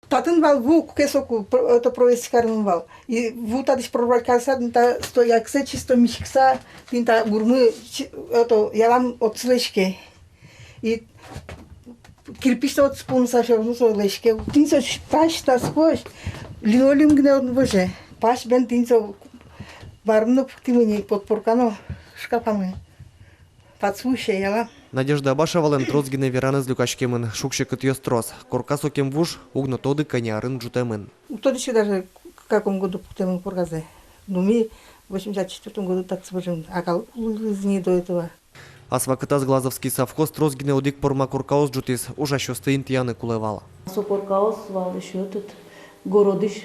Татын вал ву кесоку это провести карнун вал. И ву тадиш провокация тинта стояксе чисто мишкса тинта гурмы это ялам от слышки. И кирпичный от спонса шевну слышки. Тинса паш таскош линолеум гне от боже. Паш бен тинса барну птимыни подпоркано шкафами. Подслушай яла. Надежда Абаша вален трозгине вераны з люкачкемын, шукше кытьёс трос. Коркасо кем вуш, угно тоды конярын джутемын. То еще даже в каком году путем поргазе. Ну, мы в 84 году так скажем, а не до этого. Асвакытас Глазовский совхоз трозгине удик порма коркаос джутис, уже шосты интияны кулевала. Со коркаос вал еще этот городиш,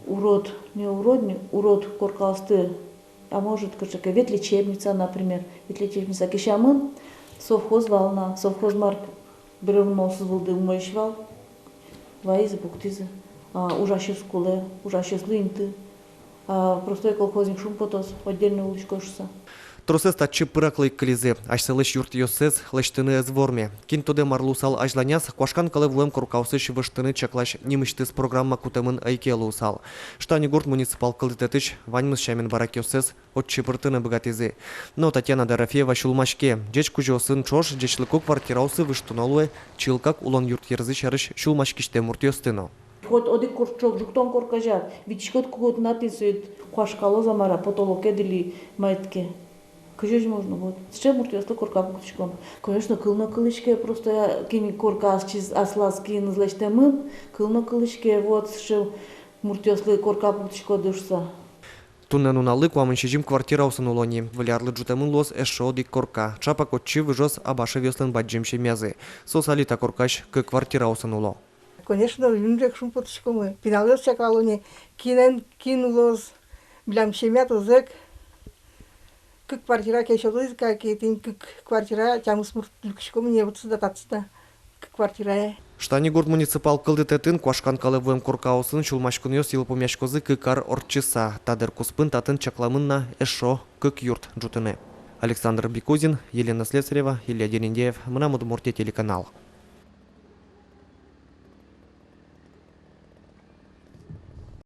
урод, не урод коркаосты. А может, как ветлечебница, например, ветлечебница кишамын, совхоз вална, совхоз марк бревносыз болды умойшвал, ваизы буктизы, ужащи скуле, ужащи слинты, простой колхозник шумпотос, отдельно уличкошса. Тросес татчы пыраклы кілізе, ашсылыш юрт йосез, лыштыны эзворме. Кин тоде марлусал ажланяс, квашкан калы вуэм куркаусыш выштыны чаклаш немыштыз программа кутемын айкелы усал. Штани гурт муниципал кылдетыш, ваньмыз шамен барак йосез, отчы пыртыны богатизы. Но Татьяна Дорофеева шулмашке, джеч кужосын чош, джечлыку квартираусы выштыналуэ, чилкак улон юрт ерзы шарыш шулмашкиште мурт йостыно. Хоть один корчок, жуктон коркажат, вичкот кугот натисует, квашкало замара, потолоке дили маятке. Кыжешь можно, вот. Сейчас муртёсты корка путичком. Конечно, кылна кылычке, просто я кими корка асласки назлечтемын, кылна кылычке, вот, что муртёслы корка путичко душса. Туннен уналы куамыншижим квартираусын улони. Валярлы джутемын лос эшо дик корка. Чапак отчы выжос абашы веслен баджимши мязы. Сосалита коркаш к квартираусын уло. Конечно, юнжек шумпоточку мы. Пиналёс чакалони, кинулос, блям щемято зэк. Как квартира кешодуз, как и тин квартира, тяму смурт люкшком не вот сюда татста. Как квартира. Штани гурт муниципал кылдететін куашкан калы вуэм коркаусын шулмашкын йос йылпомяшкозы кыкар орчыса. Тадыр куспын татын чакламынна эшо кык юрт джутыны. Александр Бикузин, Елена Слесарева, Илья Дерендеев, Мынамуд Мурте телеканал.